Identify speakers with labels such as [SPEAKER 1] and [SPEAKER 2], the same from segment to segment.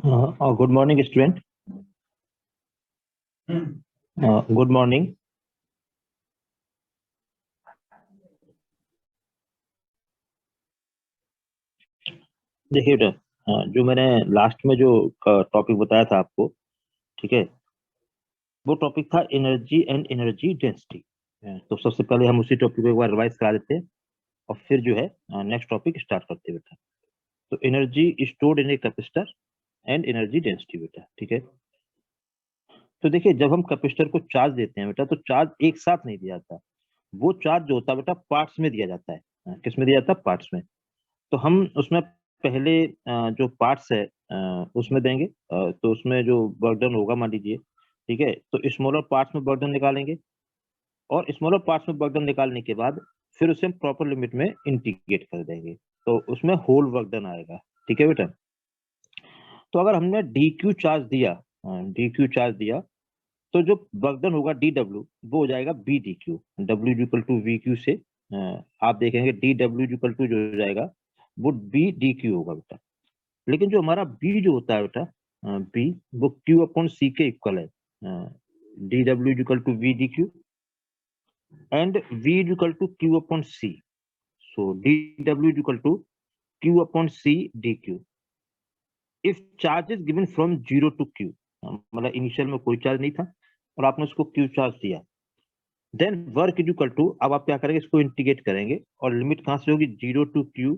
[SPEAKER 1] Good morning student. Good morning. देखिए बेटा, जो मैंने लास्ट में जो टॉपिक बताया था आपको, ठीक है, वो टॉपिक था एनर्जी एंड एनर्जी डेंसिटी। तो सबसे पहले हम उसी टॉपिक को एक बार रिवाइज करा देते हैं और फिर जो है नेक्स्ट टॉपिक स्टार्ट करते हैं बेटा। तो energy stored in a capacitor and energy density बेटा, ठीक है। तो देखिए, जब हम कैपेसिटर को चार्ज देते हैं बेटा, तो चार्ज एक साथ नहीं दिया जाता। वो चार्ज जो होता है बेटा, पार्ट्स में दिया जाता है। किस में दिया जाता है? पार्ट्स में। तो हम उसमें पहले जो पार्ट्स है उसमें देंगे। तो उसमें जो बर्डन होगा, मान लीजिए, ठीक है, तो स्मॉलर पार्ट्स में बर्डन निकालेंगे और स्मॉलर पार्ट्स में बर्डन निकालने के बाद फिर उसे हम प्रॉपर लिमिट में इंटीग्रेट कर देंगे, तो उसमें होल बर्डन आएगा। ठीक है बेटा। तो अगर हमने डी क्यू चार्ज दिया, तो जो बर्डन होगा डी डब्ल्यू, वो हो जाएगा बी डी क्यू। डब्ल्यू इक्वल टू वी क्यू से आप देखेंगे डी डब्ल्यू इक्वल टू जो हो जाएगा वो बी डी क्यू होगा बेटा। लेकिन जो हमारा बी जो होता है बेटा, बी, वो क्यू अपॉन सी के इक्वल है। D W equal to V D Q and V equal to Q upon C. So D W equal to Q upon C D Q if charge is given from zero to Q. मतलब initial में कोई charge नहीं था और आपने उसको Q charge दिया, then work is equal to, अब आप क्या करेंगे, इसको इंटीग्रेट करेंगे और लिमिट कहां से होगी? Zero to q,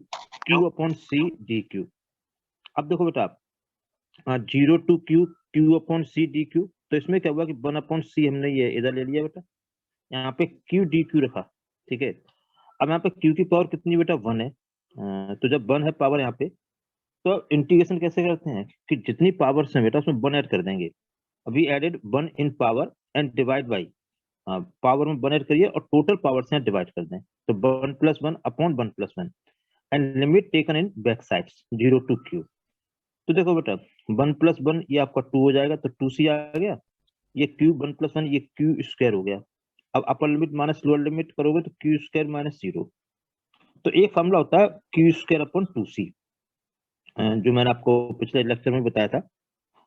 [SPEAKER 1] q upon C D q. अब देखो बेटा, आप zero to q, q upon C D q, तो इसमें क्या हुआ कि वन अपॉन सी हमने ये इधर ले लिया बेटा, यहाँ पे क्यू डी क्यू रखा। ठीक है। अब यहाँ पे क्यू की पावर कितनी बेटा? वन है। तो जब वन है पावर यहाँ पे, तो इंटीग्रेशन कैसे करते हैं कि जितनी पावर्स हैं बेटा उसमें वन ऐड कर देंगे। अभी added one in power and divide by, power में वन ऐड करिए और टोटल पावर से डिवाइड कर दें, तो one plus one upon one plus one and limit taken in back sides zero to q. तो देखो बेटा, वन प्लस वन ये आपका टू हो जाएगा, तो टू सी आ गया। ये क्यू वन प्लस वन, ये क्यू स्क्वायर हो गया। अब upper limit minus lower limit करोगे तो क्यू स्क्वायर माइनस जीरो। तो एक फॉर्मूला होता है क्यू स्क्वायर अपॉन टू सी, जो मैंने आपको पिछले लेक्चर में बताया था।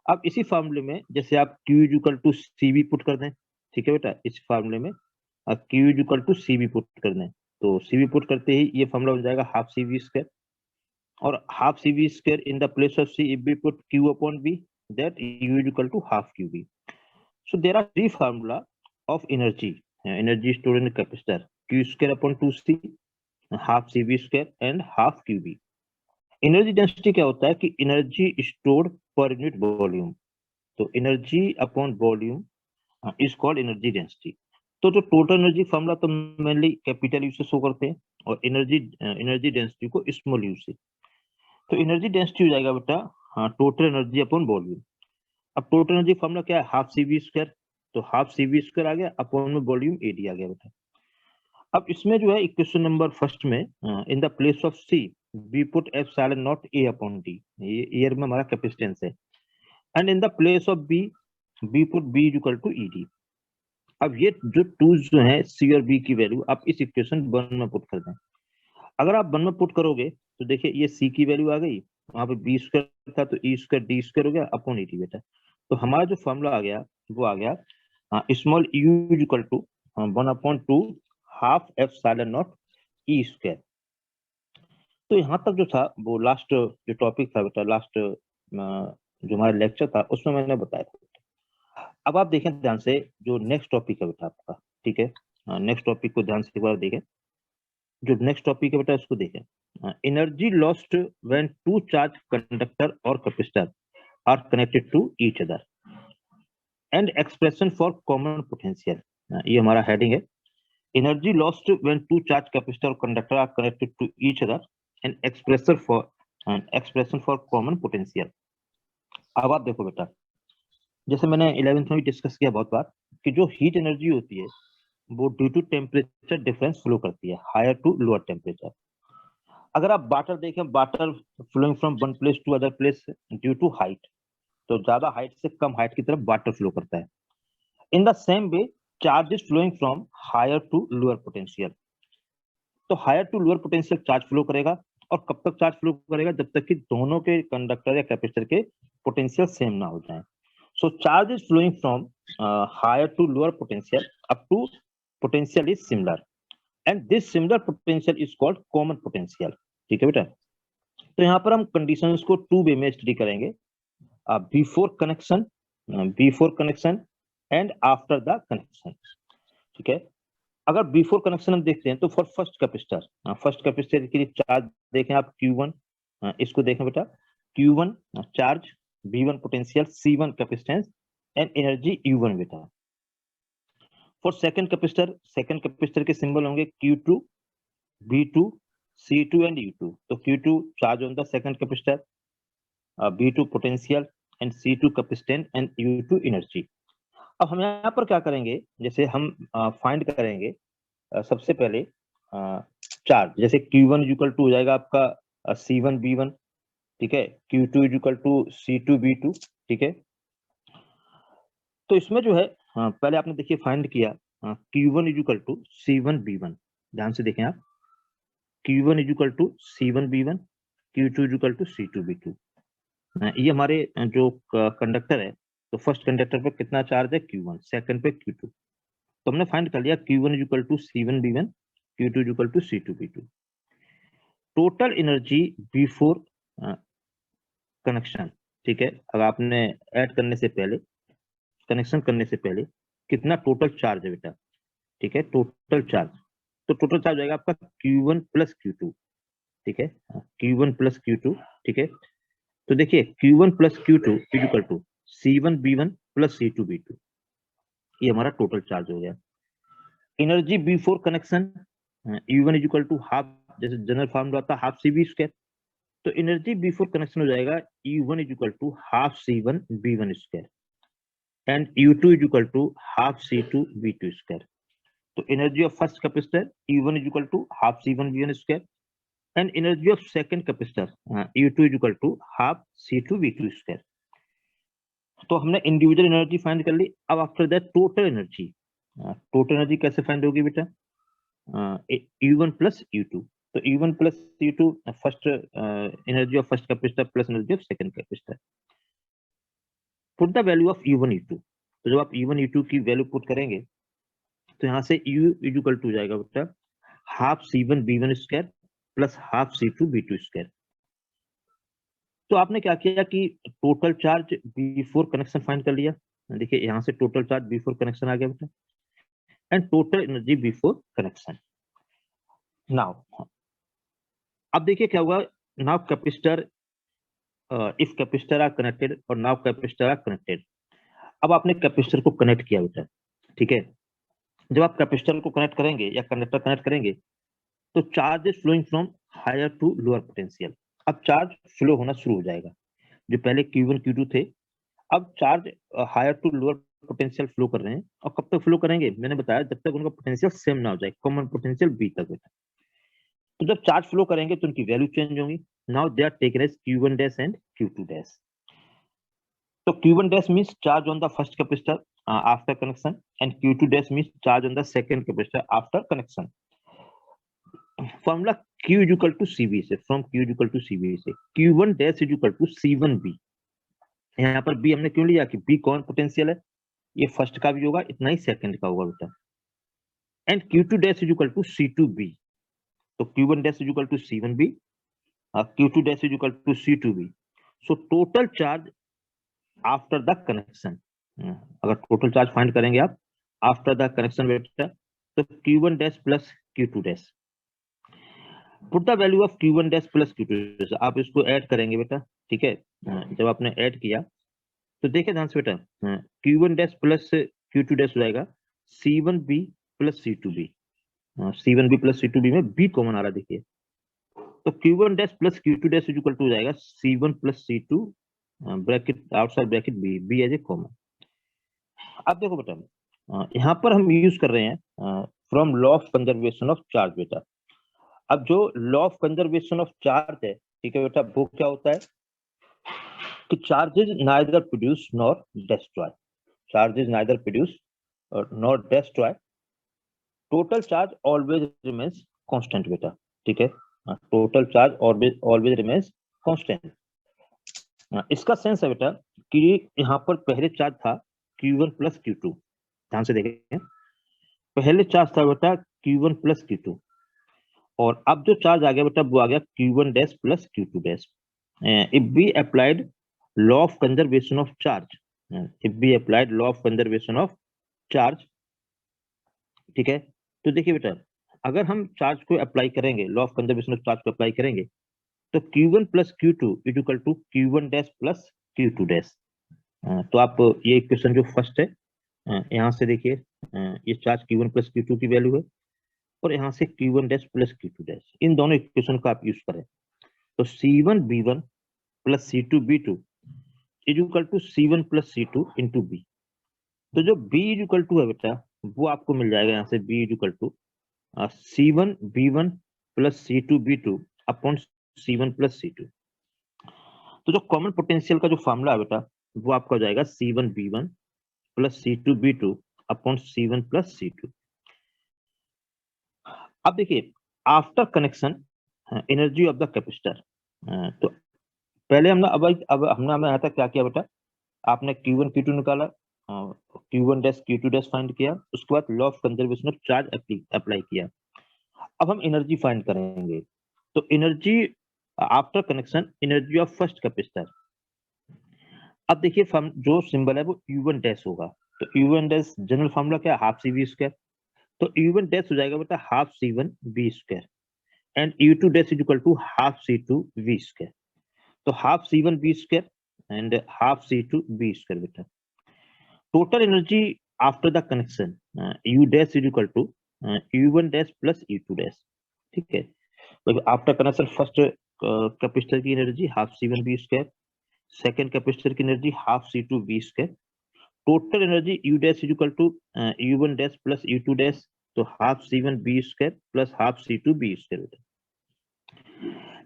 [SPEAKER 1] अब इसी फॉर्मूले में जैसे आप क्यू इक्वल टू सी भी पुट कर दें, ठीक है बेटा, इस फॉर्मूले में आप क्यू इक्वल टू सी भी पुट कर दें, तो सी भी पुट करते ही ये फॉर्मूला बन जाएगा हाफ सी वी स्क्वायर। और half c v square in the place of c if we put q upon b, that u is equal to half q b. So there are three formula of energy stored in capacitor: q square upon two c, half c v square and half q b. Energy density क्या होता है कि energy stored पर unit volume. तो energy upon volume is called energy density. तो जो total energy formula तो mainly capital u से शो करते हैं और एनर्जी डेंसिटी को स्मॉल यू से। तो एनर्जी डेंसिटी हो जाएगा बेटा, हाँ, टोटल एनर्जी अपॉन वॉल्यूम। अब टोटल एनर्जी फॉर्मूला क्या है? Half c v square. तो हाफ सी वी स्क्वायर आ गया, अपॉन में वॉल्यूम एडी आ गया बेटा। अब इसमें जो है इक्वेशन नंबर फर्स्ट में, in the place of c we put epsilon not a upon d, ये एयर में हमारा कैपेसिटेंस है, and in the place of b we put b equal to e d. अब ये जो टूल्स जो है सी और बी की वैल्यू आप इस इक्वेशन वन में पुट कर दें। अगर आप वन में पुट करोगे तो देखिए ये सी की वैल्यू आ गई, वहां पे बी स्क्वायर था तो ई स्क्वायर डी स्क्वायर हो गया अपॉन ई डी बेटा। तो हमारा जो फॉर्मूला आ गया वो आ गया small u equal to one upon two half epsilon not e square. तो यहाँ तक जो था वो लास्ट जो टॉपिक था बेटा, लास्ट जो हमारा लेक्चर था उसमें मैंने बताया था। अब आप देखें ध्यान से, जो नेक्स्ट टॉपिक है बेटा आपका, ठीक है, नेक्स्ट टॉपिक को ध्यान से एक बार देखें। जो नेक्स्ट टॉपिक है बेटा उसको देखें, energy lost when two charge conductor और capacitor are connected to each other and expression for common potential. ये हमारा हेडिंग है, energy lost when two charge capacitor और conductor are connected to each other and expression for common potential. अब आप देखो बेटा, जैसे मैंने 11th में भी डिस्कस किया बहुत बार कि जो हीट एनर्जी होती है वो due to temperature difference flow करती है, हायर टू लोअर टेम्परेचर। अगर आप वाटर देखें, water flowing from one place to other place due to height, तो ज्यादा हाइट से कम हाइट की तरफ वाटर फ्लो करता है। In the same way charge is flowing from higher to lower potential, तो higher to lower potential charge flow करेगा और कब तक चार्ज फ्लो करेगा, जब तक कि दोनों के कंडक्टर या कैपेसिटर के पोटेंशियल सेम ना हो जाए। So charge is flowing from higher to lower potential up to potential is similar and this similar potential is called common potential. ठीक है बेटा, तो यहाँ पर हम कंडीशंस को टू वे में स्टडी करेंगे, before connection and after the connection. ठीक है, अगर बिफोर कनेक्शन हम देखते हैं तो फॉर फर्स्ट कैपेसिटर के लिए चार्ज देखें आप Q1, इसको देखें बेटा, Q1 charge, V1 potential, C1 capacitance and energy U1 बेटा। फॉर सेकंड कैपेसिटर के सिंबल होंगे Q2, V2, C2 and U2। तो Q2 charge on the second capacitor, V2 potential and C2 capacitance and U2 energy. अब हम यहाँ पर क्या करेंगे, जैसे हम फाइंड करेंगे सबसे पहले चार्ज, जैसे Q1 इक्वल टू हो जाएगा आपका C1 V1, ठीक है, Q2 equal to C2 V2। ठीक है, तो इसमें जो है पहले आपने देखिए फाइंड किया Q1 equal to C1 V1, ध्यान से देखें आप, Q1 equal to C1 V1, Q2 equal to C2 V2। ये हमारे जो कंडक्टर है, तो फर्स्ट कंडक्टर पर कितना चार्ज है Q1, सेकंड पे Q2। तो हमने फाइंड कर लिया Q1 equal to C1 V1, Q2 equal to C2 V2। Total energy before connection, ठीक है, अगर आपने ऐड करने से पहले, कनेक्शन करने से पहले कितना टोटल चार्ज है बेटा, ठीक है, टोटल चार्ज, तो टोटल चार्ज आएगा आपका Q1 प्लस Q2। ठीक है, Q1 प्लस Q2। ठीक है, तो देखिए Q1 plus Q2 equal to C1 V1 plus C2 V2, ये हमारा टोटल चार्ज हो गया। Energy before connection U1 equal to half, जैसे जनरल फॉर्मूला था हाफ CV स्क्वायर, तो एनर्जी बिफोर कनेक्शन हो जाएगा U1 equal to half C1 V1 square and U2 equal to half C2 V2 square. तो energy of first capacitor U1 equal to half C1 V1 square and energy of second capacitor U2 equal to half C2 V2 square. तो हमने individual energy find कर ली। अब after that total energy कैसे find होगी बेटा, U1 plus U2। तो U1 plus U2 first energy of first capacitor plus energy of second capacitor. Put the value of U1 U2, तो जब आप U1 U2 की वैल्यू पुट करेंगे तो यहाँ से U इक्वल टू जाएगा बेटा half C1 V1 square plus half C2 V2 square. तो आपने क्या किया कि total charge before connection find कर लिया, देखिए यहाँ से टोटल चार्ज बिफोर कनेक्शन आ गया बेटा, and total energy before connection. Now अब देखिए क्या हुआ, now capacitor, if capacitor are connected और नाउ कैपेसिटर आर कनेक्टेड। अब आपने कैपेसिटर को कनेक्ट किया बेटा, ठीक है, जब आप कैपेसिटर को कनेक्ट करेंगे या कंडक्टर कनेक्ट करेंगे तो charge is flowing from higher to lower potential. अब चार्ज फ्लो होना शुरू हो जाएगा, जो पहले Q1 Q2 थे, अब charge higher to lower potential flow कर रहे हैं। और कब तक फ्लो करेंगे, मैंने बताया जब तक उनका पोटेंशियल सेम ना हो जाए, कॉमन पोटेंशियल B तक बेटा। तो जब चार्ज फ्लो करेंगे तो उनकी वैल्यू चेंज होंगी। Now they are taken as Q1 dash and Q2 dash. तो Q1 dash means charge on the first capacitor after connection and Q2 dash means charge on the second capacitor after connection। Formula Q is equal to CV से, from Q is equal to CV से Q1 dash is equal to C1B। यहाँ पर B हमने क्यों लिया कि B कौन potential है, ये फर्स्ट का भी होगा इतना ही सेकंड का होगा बेटा, and Q2 dash is equal to C2B। तो Q1 dash is equal to C1B, Q2 dash is equal to C2B। So total charge after the connection, अगर टोटल चार्ज फाइंड करेंगे आप आफ्टर द कनेक्शन बेटा, तो Q1 dash plus Q2 dash. Put the value of Q1 dash plus Q2 dash, आप इसको add करेंगे बेटा, ठीक है, जब आपने ऐड किया तो देखिए ध्यान से बेटा, Q1 dash plus Q2 dash हो जाएगा C1B plus C2B। C1B plus C2B में B कॉमन आ रहा है देखिए, तो Q1 dash plus Q2 dash equal to हो जाएगा C1 plus C2 bracket outside bracket B as a common. अब देखो बेटा, यहाँ पर हम यूज कर रहे हैं from law of conservation of charge बेटा। अब जो law of conservation of charge है, ठीक है बेटा, वो क्या होता है कि charges neither produce nor destroy, charges neither produce nor destroy, total charge always remains constant बेटा। ठीक है, total charge always remains constant. इसका सेंस है बेटा कि यहाँ पर पहले चार्ज था Q1 प्लस Q2, ध्यान से देखें, पहले चार्ज था बेटा Q1 प्लस Q2, और अब जो चार्ज आ गया बेटा वो आ गया Q1 dash plus Q2 dash. If be applied law of conservation of charge, if be applied law of conservation of charge, ठीक है, तो देखिए बेटा अगर हम चार्ज को अप्लाई करेंगे, law of conservation of charge को अप्लाई करेंगे, तो Q1 plus Q2 is equal to Q1 dash plus Q2 dash. तो आप ये इक्वेशन जो फर्स्ट है यहाँ से देखिए, ये चार्ज Q1 प्लस Q2 की वैल्यू है, और यहाँ से Q1 dash plus Q2 dash, इन दोनों इक्वेशन का आप यूज करें तो C1B1 plus C2B2 is equal to C1 plus C2 into B. तो जो B इज इक्वल टू है बेटा वो आपको मिल जाएगा यहाँ से B is equal to C1B1 plus C2B2 upon C1 plus C2। तो जो कॉमन पोटेंशियल का जो फॉर्मूला है बेटा वो आपका हो जाएगा C1B1 plus C2B2 upon C1 plus C2। अब देखिए after connection energy of the capacitor, तो पहले हमने अब हमने आया था क्या किया बेटा, आपने Q1 Q2 निकाला, Q1 dash Q2 dash find किया, उसके बाद law of conservation of charge apply किया। अब हम एनर्जी फाइंड करेंगे, तो energy after connection energy of first capacitor. अब देखिए जो सिंबल है वो U1 डैश होगा, तो U1 डैश जनरल फॉर्मूला क्या है, हाफ CV स्क्वायर, तो U1 डैश हो जाएगा बेटा half C1 V square and U2 dash is equal to half C2 V square. तो half C1 V square and half C2 V square बेटा। Total energy after the connection U dash is equal to U1 dash plus U2 dash, ठीक है। After connection first capacitor की energy half C1 V square, second capacitor की energy half C2 V square, total energy U dash is equal to U1 dash plus U2 dash, तो half C1 V square plus half C2 V square.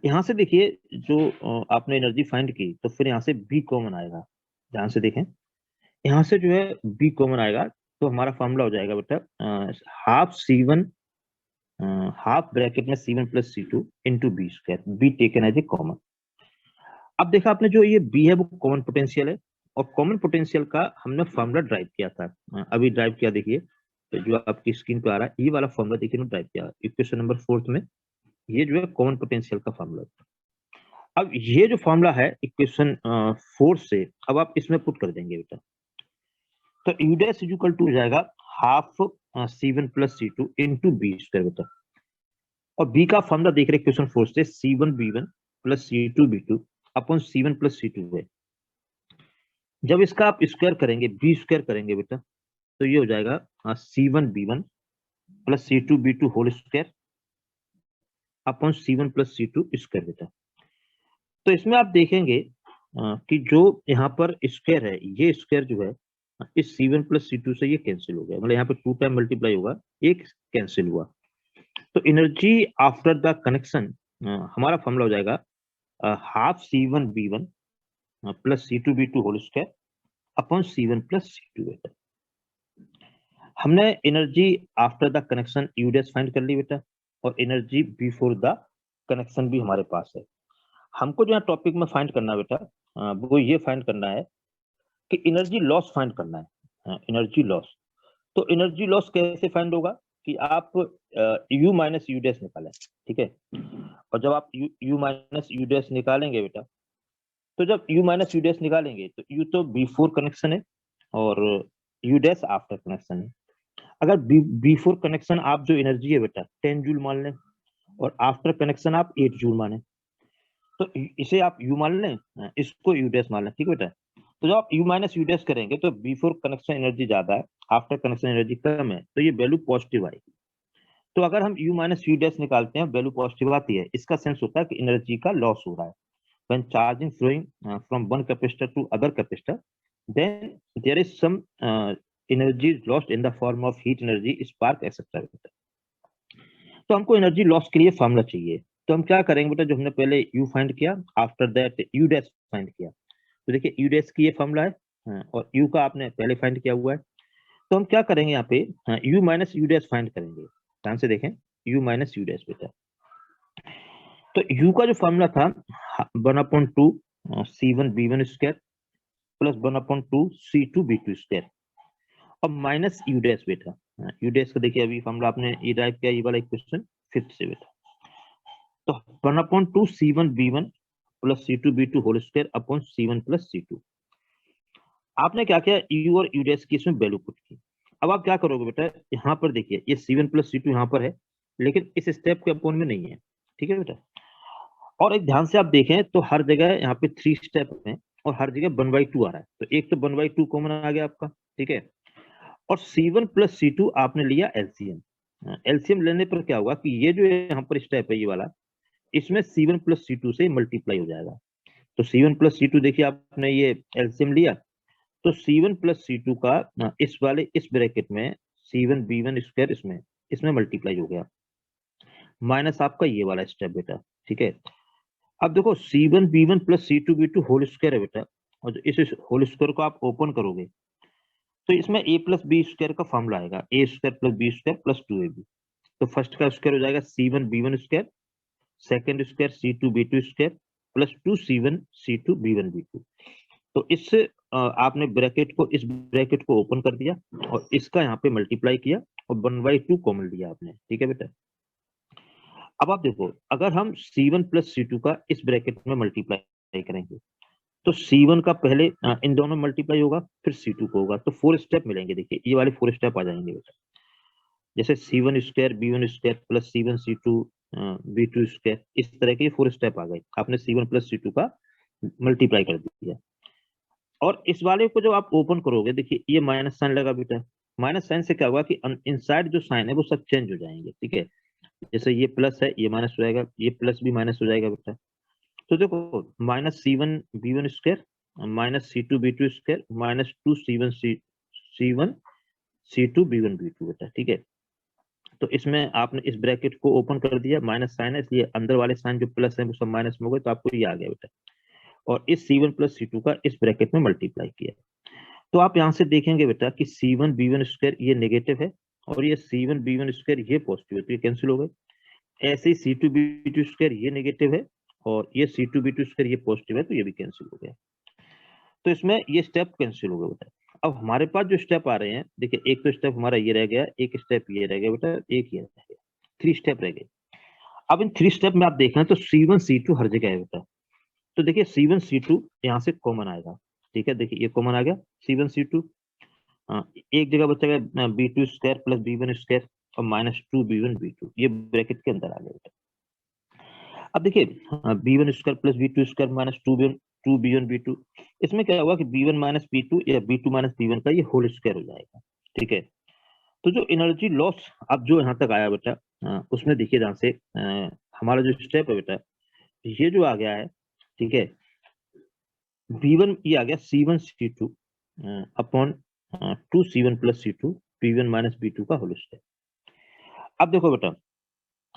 [SPEAKER 1] यहाँ से देखिए जो आपने energy find की तो फिर यहाँ से B कॉमन आएगा, ध्यान से देखें, यहाँ से जो है B कॉमन आएगा, तो हमारा फॉर्मूला हो जाएगा बेटा हाफ C1 हाफ ब्रैकेट में C1 plus C2 into B square, B taken as a common. अब देखा आपने जो ये B है वो कॉमन पोटेंशियल है, और कॉमन पोटेंशियल का हमने फॉर्मूला ड्राइव किया था, अभी ड्राइव किया देखिए, तो जो आपकी स्क्रीन पे आ रहा है ये वाला फॉर्मूला देखिए ड्राइव किया इक्वेशन नंबर 4 में, ये जो है कॉमन पोटेंशियल का फॉर्मूला। अब ये जो फॉर्मूला है इक्वेशन 4 से अब आप इसमें पुट कर देंगे बेटा, तो U dash is equal to हो जाएगा half C1 plus C2 into B square बेटा, और B का फॉर्मूला देख रहे इक्वेशन 4 से C1B1 plus C2B2 upon C1 plus C2 है। जब इसका आप स्क्वायर करेंगे, B स्क्वायर करेंगे बेटा, तो ये हो जाएगा C1B1 plus C2B2 whole square upon C1 plus C2 square बेटा। तो इसमें आप देखेंगे कि जो यहाँ पर स्क्वायर है, ये स्क्वायर जो है इस C1 प्लस C2 से ये कैंसिल हो गया, मतलब यहाँ पे 2 टाइम मल्टीप्लाई होगा, एक कैंसिल हुआ। तो एनर्जी आफ्टर द कनेक्शन हमारा फॉर्मूला हो जाएगा half C1B1 plus C2B2 whole square upon C1 plus C2 बेटा। हमने energy after the connection U dash find कर ली बेटा, और एनर्जी बिफोर द कनेक्शन भी हमारे पास है। हमको जो है टॉपिक में फाइंड करना है बेटा, वो ये फाइंड करना है कि एनर्जी लॉस फाइंड करना है, एनर्जी लॉस। तो एनर्जी लॉस कैसे फाइंड होगा कि आप U माइनस यू डैश निकालें, ठीक है, और जब आप U माइनस यू डैश निकालेंगे बेटा, तो जब U माइनस यू डैश निकालेंगे तो U तो बिफोर कनेक्शन है और U डैश आफ्टर कनेक्शन है। अगर बिफोर कनेक्शन आप जो एनर्जी है बेटा 10 जूल मान लें, और आफ्टर कनेक्शन आप 8 जूल माने, तो इसे आप U मान लें, इसको U डैश मान लें, ठीक है बेटा। तो जब आप U माइनस यू डैश करेंगे तो बिफोर कनेक्शन एनर्जी ज्यादा है, आफ्टर कनेक्शन एनर्जी कम है, तो ये वैल्यू पॉजिटिव आएगी। तो अगर हम U माइनस यू डैश निकालते हैं वैल्यू पॉजिटिव आती है, इसका सेंस होता है कि एनर्जी का लॉस हो रहा है। When charging flowing from one capacitor to other capacitor, then there is some energy lost in the form of heat energy, spark, etc. तो हमको एनर्जी लॉस के लिए फॉर्मूला चाहिए, तो हम क्या करेंगे बेटा, जो हमने पहले U फाइंड किया, after that U dash find किया, तो देखिए U डैश की ये फॉर्मूला है, और U का आपने पहले फाइंड किया हुआ है। तो हम क्या करेंगे यहाँ पे, U minus you dash find करेंगे, ध्यान से देखें, U माइनस यू डैश बेटा। तो u का जो फॉर्मूला था 1/2 C1V1 square plus 1/2 C2V2 square और माइनस यू डैश बेटा। यू डैश का देखिए अभी फॉर्मूला आपने ये ड्राइव किया, ये वाला इक्वेशन 5th से बेटा। तो 1/2 C1V1 plus C2V2 whole square upon C1 plus C2। आपने क्या किया, यू और यू डैश की इसमें वैल्यू पुट की। अब आप क्या करोगे बेटा, यहाँ पर देखिए ये C1 प्लस C2 यहाँ पर है, लेकिन इस स्टेप के अपॉन में नहीं है, ठीक है बेटा। और एक ध्यान से आप देखें तो हर जगह यहाँ पे 3 स्टेप है और हर जगह 1/2 आ रहा है, तो एक तो 1/2 कॉमन आ गया आपका, ठीक है। और C1 प्लस C2 आपने लिया एलसीएम। एलसीएम लेने पर क्या होगा कि ये जो यहाँ पर स्टेप है ये वाला, इसमें C1 प्लस C2 से मल्टीप्लाई हो जाएगा। तो C1 प्लस C2 देखिए आपने ये एलसीएम लिया, तो C1 प्लस C2 का इस वाले इस ब्रैकेट में C1V1 स्क्वायर इसमें मल्टीप्लाई हो गया, माइनस आपका ये वाला स्टेप बेटा, ठीक है। अब देखो C1V1 plus C2V2 whole square है बेटा, और इस होल स्क्वायर को आप ओपन करोगे तो इसमें a प्लस बी स्क्वायर का फॉर्मूला आएगा, a square plus b square plus 2ab। तो फर्स्ट का स्क्वायर हो जाएगा C1V1 square, second square C2V2 square plus 2C1 C2V1V2। तो इससे आपने ब्रैकेट को इस ब्रैकेट को ओपन कर दिया और इसका यहाँ पे मल्टीप्लाई किया और 1/2 कॉमन लिया आपने, ठीक है बेटा। अब आप देखो अगर हम C1 प्लस C2 का इस ब्रैकेट में मल्टीप्लाई करेंगे तो C1 का पहले इन दोनों मल्टीप्लाई होगा, फिर C2 को होगा, तो 4 स्टेप मिलेंगे। देखिए ये वाले 4 स्टेप आ जाएंगे बेटा, जैसे C1 square B1 square plus C1 C2 B2 square, इस तरह के 4 स्टेप आ गए। आपने C1 प्लस C2 का मल्टीप्लाई कर दिया। और इस वाले को जब आप ओपन करोगे देखिए ये माइनस साइन लगा बेटा, माइनस साइन से क्या होगा कि इनसाइड जो साइन है वो सब चेंज हो जाएंगे, ठीक है। जैसे ये प्लस है ये माइनस हो जाएगा, ये प्लस भी माइनस हो जाएगा बेटा। तो देखो minus C1V1 square minus C2V2 square minus 2C1 C2V1V2 बेटा, ठीक है। तो इसमें आपने इस ब्रैकेट को ओपन कर दिया, माइनस साइन है इसलिए अंदर वाले साइन जो प्लस है वो सब माइनस में हो गए, तो आपको ये आ गया बेटा। और इस C1 प्लस C2 का इस ब्रैकेट में मल्टीप्लाई किया। तो आप यहाँ से देखेंगे बेटा कि C1V1 स्क्वायर ये नेगेटिव है और ये C1V1 स्क्वायर ये पॉजिटिव है, तो ये कैंसिल हो गए। ऐसे ही C2V2 स्क्वायर ये नेगेटिव है और ये C2V2 स्क्वायर ये पॉजिटिव है, तो ये भी कैंसिल हो गया। तो इसमें ये स्टेप कैंसिल हो गया बेटा। अब हमारे पास जो स्टेप आ रहे हैं देखिए, एक तो स्टेप हमारा ये रह गया, एक स्टेप ये रह गया बेटा, एक ये रह गया, 3 स्टेप रह गए। अब इन 3 स्टेप में आप देखें तो C1 C2 हर जगह है बेटा। तो देखिए C1 C2 यहाँ से कॉमन आएगा, ठीक है। देखिए ये कॉमन आ गया C1 C2, एक जगह बचेगा B2 square plus B1 square और माइनस 2B1 B2, ये ब्रैकेट के अंदर आ गया बेटा। अब देखिए B1 square plus B2 square minus 2B1 B2, इसमें क्या होगा कि B1 माइनस B2 या B2 माइनस B1 का ये होल स्क्वायर हो जाएगा, ठीक है। तो जो एनर्जी लॉस अब जो यहाँ तक आया बेटा, उसमें देखिए ध्यान से हमारा जो स्टेप है बेटा ये जो आ गया है, ठीक है। B1 ये आ गया C1 C2 upon 2C1 plus C2 B1 minus B2 का होल स्क्वायर। अब देखो बेटा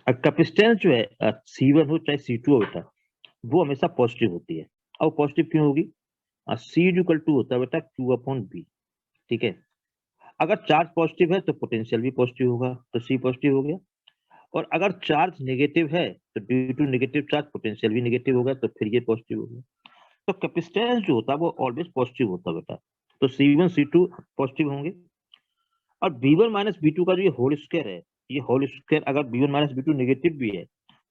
[SPEAKER 1] कैपेसिटेंस जो है C1 हो चाहे C2 हो बेटा, वो हमेशा पॉजिटिव होती है। अब पॉजिटिव क्यों होगी, C इक्वल टू होता है बेटा Q अपॉन B, ठीक है। अगर चार्ज पॉजिटिव है तो पोटेंशियल भी पॉजिटिव होगा, तो C पॉजिटिव हो गया। और अगर चार्ज नेगेटिव है तो due to negative charge potential भी नेगेटिव होगा, तो फिर ये पॉजिटिव हो गया। तो कैपेसिटेंस जो होता है वो ऑलवेज पॉजिटिव होता है बेटा, तो C1 C2 पॉजिटिव होंगे। और B1 माइनस B2 का जो ये होल स्क्वायर है, ये होल स्क्वायर अगर B1 माइनस B2 नेगेटिव भी है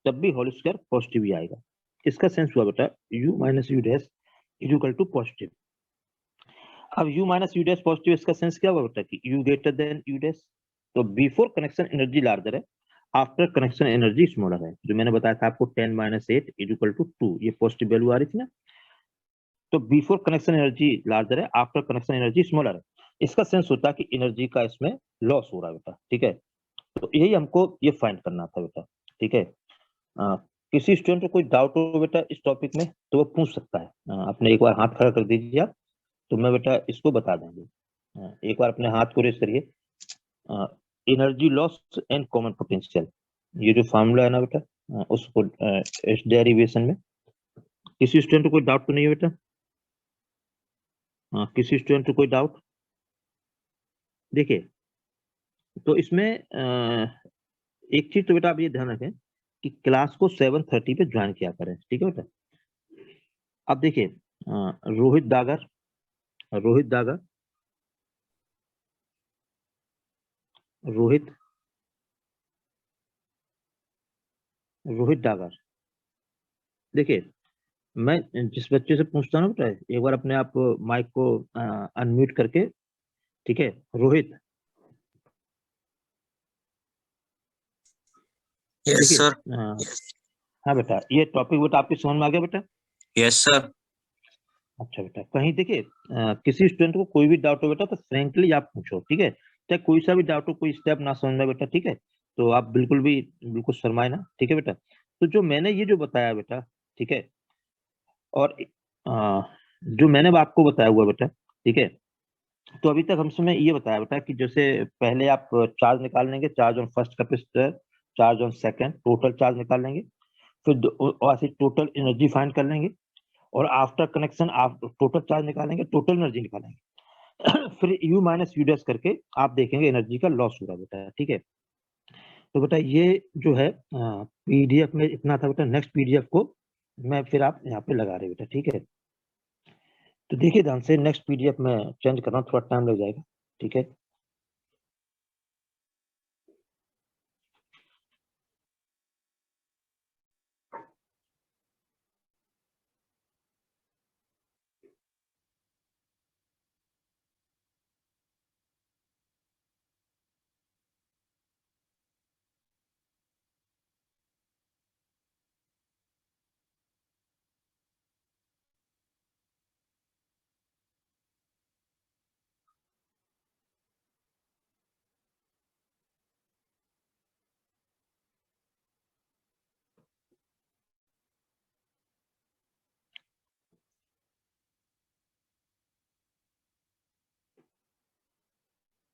[SPEAKER 1] तब भी होल स्क्वायर पॉजिटिव ही आएगा। इसका सेंस हुआ बेटा U minus U dash is equal to positive. अब U minus U dash positive, इसका सेंस क्या हुआ बेटा कि U greater than U dash. तो बिफोर कनेक्शन एनर्जी लार्जर है, आफ्टर कनेक्शन एनर्जी स्मॉलर है। जो मैंने बताया था आपको 10 माइनस 8 इज इक्वल टू 2, ये पॉजिटिव वैल्यू आ रही थी ना। तो बिफोर कनेक्शन एनर्जी लार्जर है, आफ्टर कनेक्शन एनर्जी स्मॉलर है। इसका सेंस होता है कि एनर्जी का इसमें लॉस हो रहा है बेटा, ठीक है। तो यही हमको ये फाइंड करना था बेटा, ठीक है। किसी स्टूडेंट को कोई डाउट हो बेटा इस टॉपिक में तो वो पूछ सकता है। अपने एक बार हाथ खड़ा कर दीजिए आप, तो मैं बेटा इसको बता देंगे। एक बार अपने हाथ को रेस करिए। Energy loss and common potential, ये जो फॉर्मूला है ना बेटा, उसको इस डेरिवेशन में किसी स्टूडेंट को कोई डाउट तो नहीं है बेटा? किसी स्टूडेंट को कोई डाउट? देखिए तो इसमें एक चीज तो बेटा आप ये ध्यान रखें कि क्लास को 7:30 पे ज्वाइन किया करें, ठीक है बेटा। अब देखिए रोहित दागर, रोहित दागर, रोहित रोहित डागर। देखिए मैं जिस बच्चे से पूछता हूँ ना बेटा, एक बार अपने आप माइक को अनम्यूट करके, ठीक है। रोहित,
[SPEAKER 2] यस
[SPEAKER 1] देखिए
[SPEAKER 2] सर।
[SPEAKER 1] हाँ बेटा, ये टॉपिक बेटा आपकी समझ में आ गया बेटा?
[SPEAKER 2] Yes sir.
[SPEAKER 1] अच्छा बेटा, कहीं देखिए किसी स्टूडेंट को कोई भी डाउट हो बेटा तो फ्रेंकली आप पूछो, ठीक है। चाहे कोई सा भी डाउट हो, कोई स्टेप ना समझ में बेटा, ठीक है, तो आप बिल्कुल शर्माए ना, ठीक है बेटा। तो जो मैंने ये जो बताया बेटा, ठीक है, और जो मैंने आपको बताया हुआ बेटा, ठीक है, तो अभी तक हमसे ये बताया बेटा कि जैसे पहले आप चार्ज निकाल लेंगे, charge on first capacitor, charge on second, total charge निकाल लेंगे, फिर ऐसे टोटल एनर्जी फाइंड कर लेंगे, और आफ्टर कनेक्शन आप टोटल चार्ज निकालेंगे, टोटल एनर्जी निकालेंगे। फिर यू माइनस यू डैश करके आप देखेंगे एनर्जी का लॉस हो रहा है बेटा, ठीक है। तो बेटा ये जो है पीडीएफ में इतना था बेटा, नेक्स्ट पीडीएफ को मैं फिर आप यहाँ पे लगा रहे बेटा, ठीक है। तो देखिए ध्यान से, नेक्स्ट पीडीएफ में चेंज करना थोड़ा टाइम लग जाएगा, ठीक है।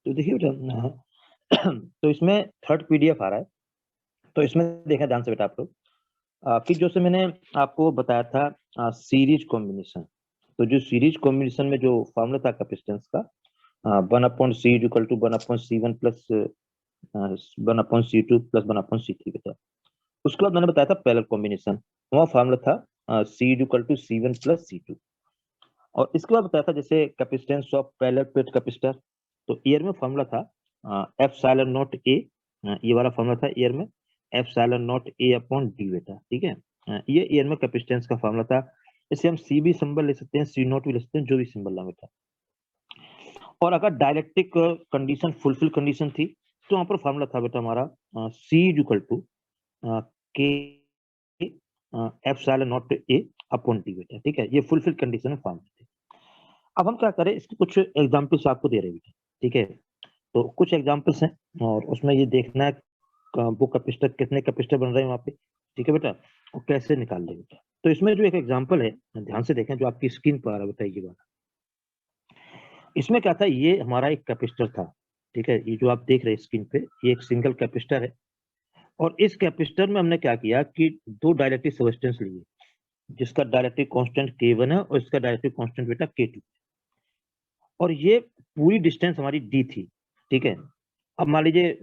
[SPEAKER 1] तो देखिए बेटा तो इसमें थर्ड पीडीएफ आ रहा है, तो इसमें देखा ध्यान से बेटा आप लोग कि जो से मैंने आपको बताया था सीरीज कॉम्बिनेशन। तो जो सीरीज कॉम्बिनेशन में जो फॉर्मूला था कैपेसिटेंस का, 1/C equal to 1/C1 plus 1/C2 plus 1/C3 बेटा। उसके बाद मैंने बताया था पैरेलल कॉम्बिनेशन, वहाँ फॉर्मूला था C equal to C1 plus C2। और इसके बाद बताया था जैसे capacitance of parallel plate capacitor, तो ईयर में फॉर्मूला था एप्सिलॉन नॉट ए, ये वाला फॉर्मूला था ईयर में, epsilon not a upon D बेटा, ठीक है। ये ईयर में कैपेसिटेंस का फॉर्मूला था। इसे हम सी भी सिंबल ले सकते हैं, सी नॉट भी ले सकते हैं, जो भी सिंबल ना बेटा। और अगर डायलेक्ट्रिक कंडीशन फुलफिल कंडीशन थी, तो वहां पर फॉर्मूला था बेटा हमारा सी इक्वल टू के epsilon not a upon D बेटा, ठीक है। ये फुलफिल कंडीशन में फॉर्मूला थे। अब हम क्या करें, इसके कुछ एग्जाम्पल्स आपको दे रहे हैं, ठीक है। तो कुछ एग्जाम्पल्स हैं, और उसमें ये देखना है वो कैपेसिटर, कितने कैपेसिटर बन रहे हैं वहाँ पे, ठीक है बेटा, और कैसे निकाल रहे बेटा। तो इसमें जो एक एग्जाम्पल है, ध्यान से देखें, जो आपकी स्क्रीन पर आ रहा है बेटा, ये वाला। इसमें क्या था, ये हमारा एक कैपेसिटर था, ठीक है। ये जो आप देख रहे हैं स्क्रीन पे, ये एक सिंगल कैपेसिटर है। और इस कैपेसिटर में हमने क्या किया कि दो डायरेक्टिव सब्सटेंस लिए, जिसका डायरेक्टिव कांस्टेंट K1 है और इसका डायरेक्टिव कांस्टेंट बेटा K2। और ये पूरी डिस्टेंस हमारी डी थी, ठीक है। अब मान लीजिए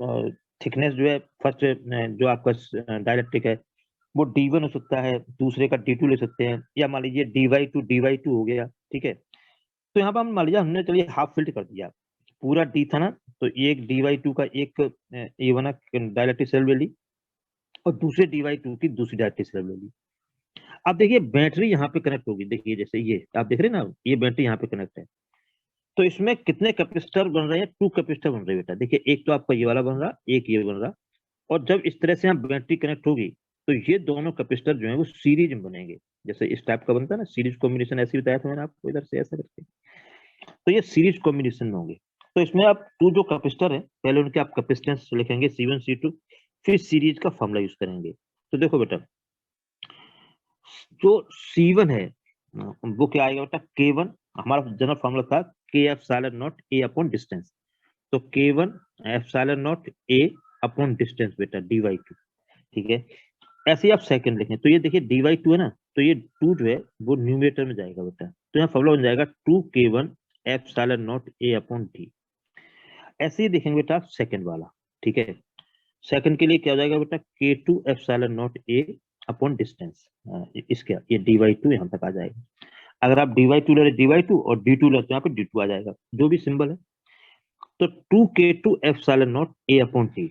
[SPEAKER 1] थिकनेस जो है फर्स्ट जो आपका डायरेक्ट्रिक है वो D1 हो सकता है, दूसरे का D2 ले सकते हैं, या मान लीजिए dy2 हो गया, ठीक है। तो यहाँ पर हम मान लीजिए हमने चलिए हाफ फिल्ट कर दिया, पूरा डी था ना, तो एक dy2 का एक A1 डायरेक्ट्रिक सेल ले ली, और दूसरे dy2 की दूसरी डायरेक्ट्रिक सेल ले ली। अब देखिए बैटरी यहाँ पे कनेक्ट होगी, देखिए जैसे ये आप देख रहे हैं ना, ये बैटरी यहाँ पे कनेक्ट है। तो इसमें कितने कैपेसिटर बन रहे हैं, 2 कैपेसिटर बन रहे हैं बेटा। देखिए एक तो आपका ये वाला बन रहा, एक ये बन रहा। और जब इस तरह से यहाँ बैटरी कनेक्ट होगी, तो ये दोनों कैपेसिटर जो है वो सीरीज में बनेंगे, जैसे इस टाइप का बनता है ना सीरीज कॉम्बिनेशन, ऐसे बताया था मैंने आपको इधर से ऐसा करके। तो ये सीरीज कॉम्बिनेशन में होंगे। तो इसमें आप 2 जो कैपेसिटर है, पहले उनके आप कैपेसिटेंस लिखेंगे C1 C2, फिर सीरीज का फॉर्मूला यूज करेंगे। तो देखो बेटा, जो C1 है वो क्या आएगा बेटा, K1, हमारा जनरल फॉर्मूला था K epsilon not a upon distance. तो K1 epsilon not a upon distance बेटा dy2, ठीक है। ऐसे ही आप सेकंड लिखें, तो ये देखिए dy2 है ना, तो ये 2 जो है वो न्यूमरेटर में जाएगा बेटा, तो यहाँ फॉर्मूला बन जाएगा 2K1 epsilon not a upon D. ऐसे ही देखेंगे बेटा आप सेकंड वाला, ठीक है। सेकंड के लिए क्या हो जाएगा बेटा, K2 epsilon not A upon distance, इसका ये dy2 यहाँ तक आ जाएगा। अगर आप dy2 ले dy2 और d2 ले तो यहाँ पे d2 आ जाएगा, जो भी सिंबल है। तो 2K2 epsilon not A upon T,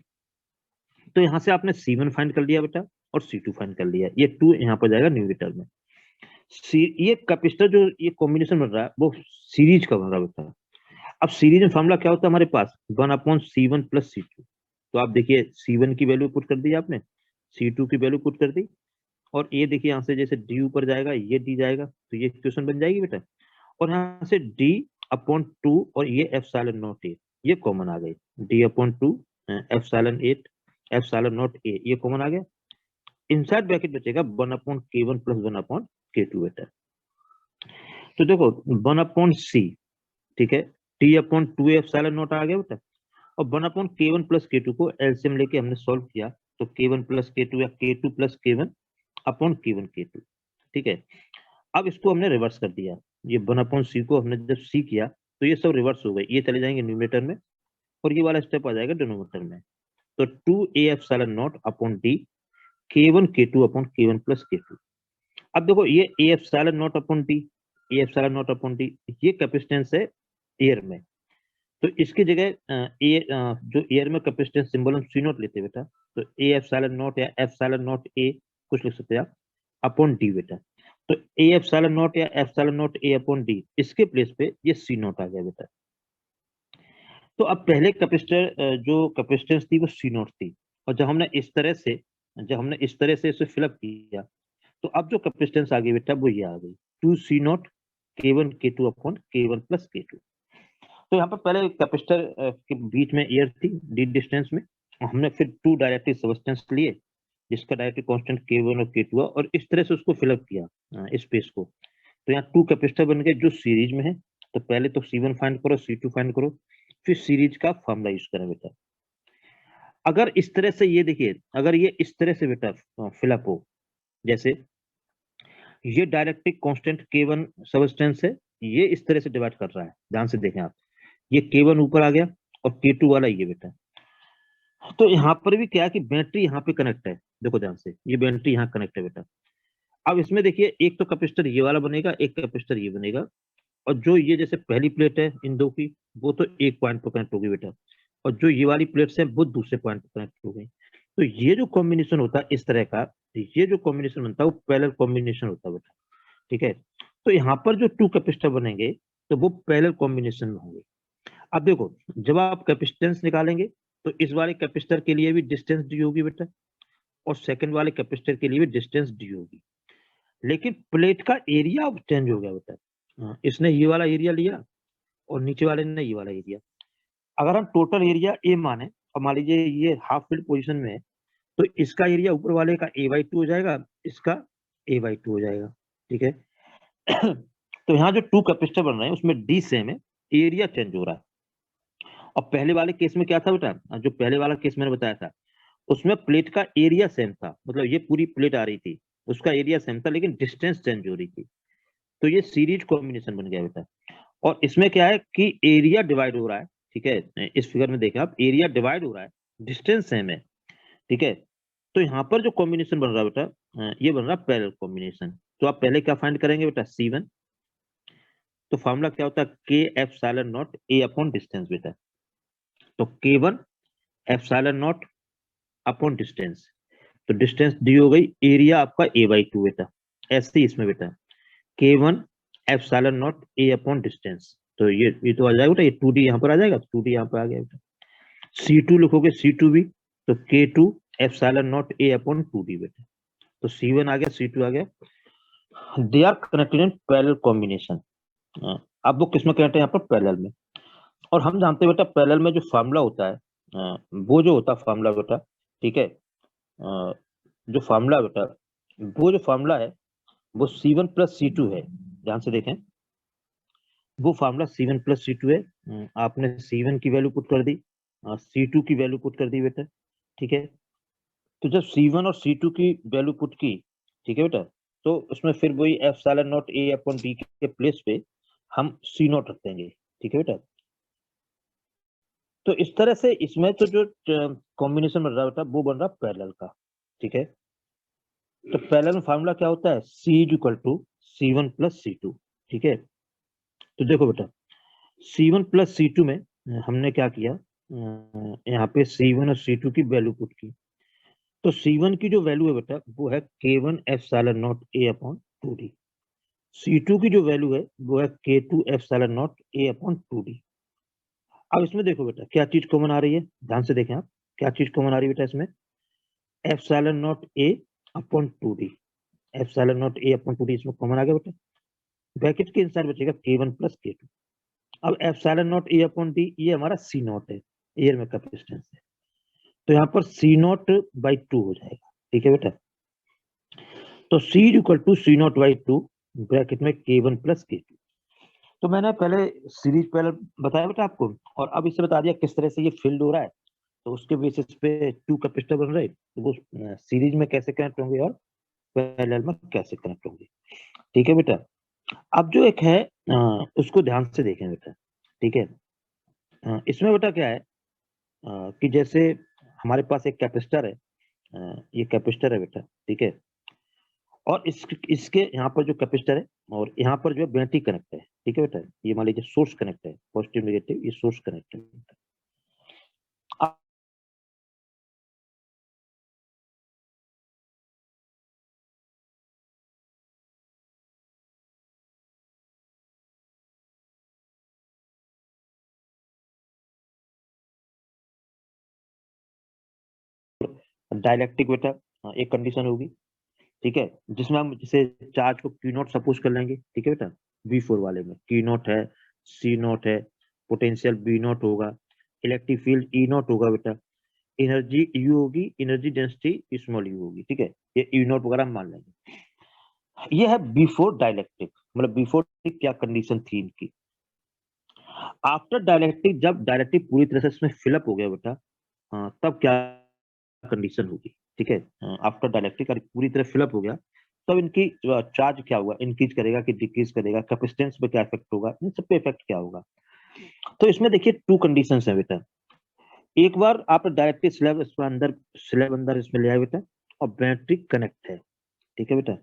[SPEAKER 1] तो यहाँ से आपने C1 फाइंड कर लिया बेटा और C2 फाइंड कर लिया, ये 2 यहाँ पर जाएगा न्यूमेरेटर में। ये कैपेसिटर जो ये कॉम्बिनेशन बन रहा है वो सीरीज का बन रहा है बेटा। अब सीरीज में फॉर्मूला क्या होता है हमारे पास, 1/C1 प्लस C2। तो आप देखिए C1 की वैल्यू पुट कर दी आपने, C2 की वैल्यू पुट कर दी, और ये देखिए यहाँ से जैसे D ऊपर जाएगा ये D जाएगा, तो ये इक्वेशन बन जाएगी बेटा। और यहाँ से D/2 और ये एप्सिलॉन नॉट A ये कॉमन आ गई, D/2 एप्सिलॉन नॉट A ये कॉमन आ गया। इनसाइड ब्रैकेट बचेगा 1/K1 प्लस 1/K2 बेटा। तो देखो 1/C, ठीक है, T/2 एप्सिलॉन नॉट आ गया बेटा, और 1/K1 प्लस K2 को एलसीएम लेके हमने सॉल्व किया, तो K1 प्लस K2 या K2 plus K1 upon K1 K2, ठीक है। अब इसको हमने रिवर्स कर दिया, ये 1/C को हमने जब C किया तो ये सब रिवर्स हो गए, ये चले जाएंगे न्यूमरेटर में और ये वाला स्टेप आ जाएगा डिनोमिनेटर में। तो 2A epsilon not upon D K1 K2 upon K1 plus K2। अब देखो ये A epsilon not upon D, A epsilon not upon D ये कैपेसिटेंस है एयर में, तो इसकी जगह जो एयर में कैपेसिटेंस सिंबल हम C नॉट लेते हैं बेटा, तो A एप्सिलॉन नॉट या एप्सिलॉन नॉट A कुछ लिख सकते हैं आप अपॉन D बेटा। तो A एप्सिलॉन नॉट या epsilon not A upon D, इसके प्लेस पे ये C नॉट आ गया बेटा। तो अब पहले कैपेसिटर जो कैपेसिटेंस थी वो C नॉट थी, और जब हमने इस तरह से इसे फिलअप किया, तो अब जो कैपेसिटेंस आ गई बेटा वो ये आ गई 2C0 K1 K2 upon K1 plus K2। तो यहाँ पर पहले कैपेसिटर के बीच में एयर थी डी डिस्टेंस में, हमने फिर 2 डायरेक्टली सब्सटेंस लिए जिसका डायरेक्टली कांस्टेंट K1 और K2 है, और इस तरह से उसको फिलअप किया स्पेस को। तो यहाँ 2 कैपेसिटर बन गए जो सीरीज में है, तो पहले तो C1 फाइंड करो, C2 फाइंड करो, फिर सीरीज का फॉर्मूला यूज करें बेटा। अगर इस तरह से ये देखिए, अगर ये इस तरह से बेटा फिलअप हो, जैसे ये डायरेक्टली कांस्टेंट K1 सब्सटेंस है, ये इस तरह से डिवाइड कर रहा है, ध्यान से देखें आप, ये K1 ऊपर आ गया और K2 वाला ये बेटा। तो यहाँ पर भी क्या है कि बैटरी यहाँ पे कनेक्ट है, देखो ध्यान से, ये बैटरी यहाँ कनेक्ट है बेटा। अब इसमें देखिए एक तो कैपेसिटर ये वाला बनेगा, एक कैपेसिटर ये बनेगा, और जो ये जैसे पहली प्लेट है इन दो की, वो तो एक पॉइंट पर कनेक्ट होगी बेटा, और जो ये वाली प्लेट्स है वो दूसरे पॉइंट पर कनेक्ट हो गई। तो ये जो कॉम्बिनेशन होता है इस तरह का, ये जो कॉम्बिनेशन बनता है वो पैरेलल कॉम्बिनेशन होता है बेटा, ठीक है। तो यहाँ पर जो 2 कैपेसिटर बनेंगे तो वो पैरेलल कॉम्बिनेशन में होंगे। अब देखो जब आप कैपेसिटेंस निकालेंगे तो इस वाले कैपेसिटर के लिए भी डिस्टेंस डी होगी बेटा, और सेकंड वाले कैपेसिटर के लिए भी डिस्टेंस डी होगी, लेकिन प्लेट का एरिया अब चेंज हो गया बेटा। इसने ये वाला एरिया लिया और नीचे वाले ने ये वाला एरिया। अगर हम टोटल एरिया ए माने और मान लीजिए ये हाफ फील्ड पोजीशन में है, तो इसका एरिया ऊपर वाले का A/2 हो जाएगा, इसका A/2 हो जाएगा, ठीक है। तो यहाँ जो 2 कैपेसिटर बन रहे हैं उसमें डी सेम है, एरिया चेंज हो रहा है। और पहले वाले केस में क्या था बेटा, जो पहले वाला केस मैंने बताया था उसमें प्लेट का एरिया सेम था, मतलब ये पूरी प्लेट आ रही थी, उसका एरिया सेम था, लेकिन डिस्टेंस चेंज हो रही थी। तो ये सीरीज कॉम्बिनेशन बन गया बेटा। और इसमें क्या है कि एरिया डिवाइड हो रहा है, ठीक है, इस फिगर में देखें आप, एरिया डिवाइड हो रहा है, डिस्टेंस सेम है, ठीक है। तो यहाँ पर जो कॉम्बिनेशन बन रहा है बेटा, ये बन रहा है पैरेलल कॉम्बिनेशन। तो आप पहले क्या फाइंड करेंगे बेटा, C1। तो फॉर्मूला क्या होता है, K epsilon not A upon distance बेटा। तो K1 epsilon not upon distance, तो डिस्टेंस दी हो गई, एरिया आपका A/2 बेटा। ऐसे ही इसमें बेटा K1 epsilon not A upon distance, तो ये तो आ जाएगा बेटा, ये 2D यहाँ पर आ जाएगा, 2D यहाँ पर आ गया बेटा। C2 लिखोगे C2 भी, तो K2 epsilon not A upon 2D बेटा। तो C1 आ गया, C2 आ गया, they are connected in parallel combination. अब वो किसमें कनेक्ट है, यहाँ पर पैरेलल में। और हम जानते हैं बेटा पैरेलल में जो फार्मूला होता है, वो जो होता है फार्मूला बेटा, ठीक है, जो फार्मूला बेटा, वो जो फार्मूला है वो C1 प्लस C2 है, ध्यान से देखें, वो फार्मूला C1 प्लस C2 है। आपने C1 की वैल्यू पुट कर दी, C2 की वैल्यू पुट कर दी बेटा, ठीक है। तो जब C1 और C2 की वैल्यू पुट की, ठीक है बेटा, तो उसमें फिर वही epsilon not A upon D के प्लेस पे हम C नॉट रख देंगे, ठीक है बेटा। तो इस तरह से इसमें तो जो कॉम्बिनेशन बन रहा होता है वो बन रहा पैरेलल का, ठीक है। तो पैरेलल में फार्मूला क्या होता है, c is equal to C1 plus C2, ठीक है। तो देखो बेटा, C1 प्लस C2 में हमने क्या किया, यहाँ पे C1 और C2 की वैल्यू पुट की। तो C1 की जो वैल्यू है बेटा वो है K1 epsilon not A upon 2D। C2 की जो वैल्यू है वो है K2 epsilon not A upon 2D। अब इसमें देखो बेटा क्या चीज कॉमन आ रही है, ध्यान से देखें आप, क्या चीज कॉमन आ रही है बेटा इसमें, epsilon not A upon 2D। Epsilon not A upon 2D इसमें कॉमन आ गया बेटा। ब्रैकेट के इंसाइड बचेगा K1 प्लस K2। अब epsilon not A upon D ये हमारा C नॉट है, एयर में कैपेसिटेंस है। तो यहाँ पर C नॉट बाई 2 हो जाएगा, ठीक है बेटा। तो C equal to C naught by 2 bracket में K1 प्लस K2। तो मैंने पहले सीरीज पहले बताया बेटा आपको, और अब इससे बता दिया किस तरह से ये फील्ड हो रहा है। तो उसके बेसिस पे 2 कैपेसिटर बन रहे, तो वो सीरीज में कैसे कनेक्ट होंगे और पैरेलल में कैसे कनेक्ट होंगे, ठीक है बेटा। अब जो एक है उसको ध्यान से देखें बेटा, ठीक है। इसमें बेटा क्या है कि जैसे हमारे पास एक कैपेसिटर है, ये कैपेसिटर है बेटा, ठीक है। और इसके यहाँ पर जो कैपेसिटर है और यहाँ पर जो है बैटरी कनेक्ट है, ठीक है बेटा। ये मान लीजिए सोर्स कनेक्ट है, पॉजिटिव नेगेटिव ये सोर्स कनेक्ट है। डाइलेक्ट्रिक बेटा एक कंडीशन होगी, ठीक है, जिसमें हम जैसे चार्ज को Q नॉट सपोज कर लेंगे, ठीक है बेटा। V4 वाले में Q नॉट है, C नॉट है, पोटेंशियल B नॉट होगा, इलेक्ट्रिक फील्ड E नॉट होगा बेटा, एनर्जी U होगी, एनर्जी डेंसिटी स्मॉल u होगी, ठीक है। ये E नॉट वगैरह हम मान लेंगे। ये है बिफोर डाइलेक्ट्रिक, मतलब बिफोर क्या कंडीशन थी इनकी। आफ्टर डाइलेक्ट्रिक, जब डाइलेक्ट्रिक पूरी तरह से इसमें फिलअप हो गया बेटा, तब क्या कंडीशन होगी, ठीक है। आफ्टर डाइलेक्ट्रिक अगर पूरी तरह फिलअप हो गया तब इनकी चार्ज क्या होगा, इंक्रीज करेगा कि डिक्रीज करेगा, कैपेसिटेंस पे क्या इफेक्ट होगा, इन सब पे इफेक्ट क्या होगा। तो इसमें देखिए 2 कंडीशंस है बेटा। एक बार आप डायरेक्टली स्लैब इसमें अंदर, स्लैब अंदर इसमें ले आए बेटा और बैटरी कनेक्ट है, ठीक है बेटा।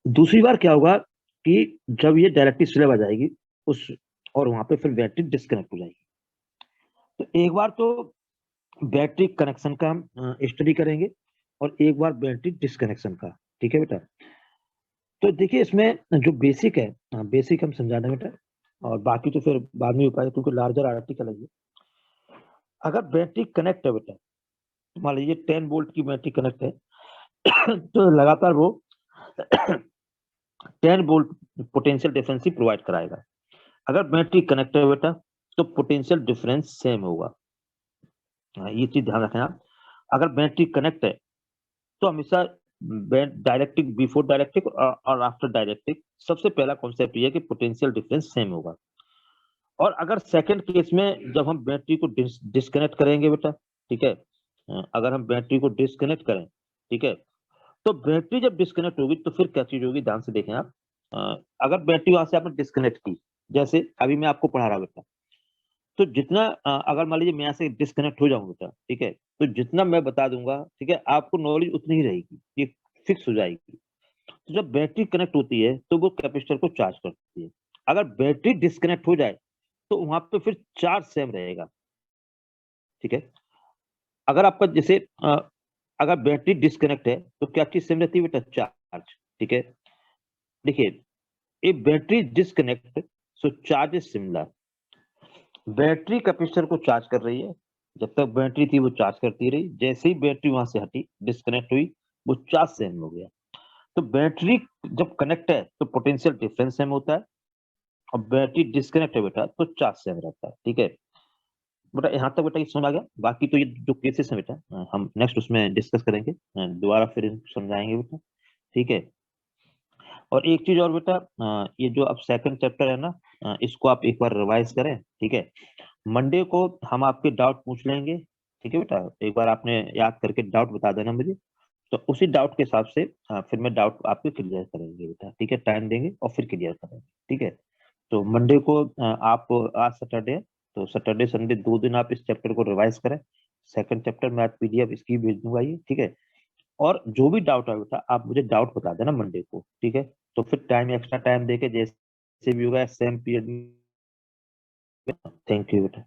[SPEAKER 1] दूसरी बार क्या होगा कि जब ये डायरेक्टली स्लैब आ जाएगी उस, और वहां पे फिर बैटरी डिस्कनेक्ट हो जाएगी। तो एक बार तो बैटरी कनेक्शन का हम स्टडी करेंगे और एक बार बैटरी डिस्कनेक्शन का, ठीक है बेटा। तो देखिए इसमें जो बेसिक है, बेसिक हम समझा दें बेटा, और बाकी तो फिर बाद में हो पाएगा क्योंकि लार्जर आर्टिकल है ये। अगर बैटरी कनेक्ट है बेटा, मान लीजिए 10 वोल्ट की बैटरी कनेक्ट है तो लगातार वो 10 वोल्ट पोटेंशियल डिफरेंस ही प्रोवाइड कराएगा। अगर बैटरी कनेक्ट है बेटा तो पोटेंशियल डिफरेंस सेम होगा। ये चीज ध्यान रखें आप। अगर बैटरी कनेक्ट है तो हमेशा डायरेक्ट्रिक, बिफोर डायरेक्ट्रिक और आफ्टर डायरेक्ट्रिक सबसे पहला कॉन्सेप्ट ये है कि पोटेंशियल डिफरेंस सेम होगा। और अगर सेकंड केस में जब हम बैटरी को डिस्कनेक्ट करेंगे बेटा, ठीक है, अगर हम बैटरी को डिस्कनेक्ट करें, ठीक है, तो बैटरी जब डिस्कनेक्ट होगी तो फिर क्या चीज होगी, ध्यान से देखें आप। अगर बैटरी वहां से आपने डिस्कनेक्ट की, जैसे अभी मैं आपको पढ़ा रहा बेटा, तो जितना अगर मान लीजिए मैं यहाँ से डिस्कनेक्ट हो जाऊं बेटा, ठीक है, तो जितना मैं बता दूंगा, ठीक है, आपको नॉलेज उतनी ही रहेगी, ये फिक्स हो जाएगी। तो जब बैटरी कनेक्ट होती है तो वो कैपेसिटर को चार्ज करती है। अगर बैटरी डिस्कनेक्ट हो जाए तो वहां पे फिर चार्ज सेम रहेगा, ठीक है। अगर आपका जैसे अगर बैटरी डिस्कनेक्ट है तो क्या चीज सेम रहती है बेटा, चार्ज, ठीक है। देखिए if battery disconnect so charge is similar. Battery capacitor को चार्ज कर रही है, जब तक बैटरी थी वो चार्ज करती रही, जैसे ही बैटरी वहां से हटी, डिस्कनेक्ट हुई, वो चार्ज सेम हो गया। तो बैटरी जब कनेक्ट है तो पोटेंशियल डिफरेंस सेम होता है, और बैटरी डिस्कनेक्ट है बेटा तो चार्ज सेम रहता है, ठीक है बेटा। यहाँ तक बेटा ये समझ आ गया। बाकी तो ये जो केसेस है बेटा हम नेक्स्ट उसमें डिस्कस करेंगे, दोबारा फिर इनको समझाएंगे बेटा, ठीक है। और एक चीज और बेटा, ये जो अब सेकंड चैप्टर है ना, इसको आप एक बार रिवाइज करें, ठीक है। मंडे को हम आपके डाउट पूछ लेंगे, ठीक है बेटा। एक बार आपने याद करके डाउट बता देना मुझे, तो उसी डाउट के हिसाब से फिर मैं डाउट आपके क्लियर करेंगे बेटा, ठीक है। टाइम देंगे और फिर क्लियर करेंगे, ठीक है। तो मंडे को आप, आज सैटरडे है तो सैटरडे संडे 2 दिन आप इस चैप्टर को रिवाइज करें। सेकंड चैप्टर मैं पीडीएफ इसकी भेज दूंगा ये, ठीक है। और जो भी डाउट आएगा आप मुझे डाउट बता देना मंडे को, ठीक है। तो फिर टाइम एक्स्ट्रा टाइम देके जैसे भी होगा सेम पीरियड में। थैंक यू बेटा।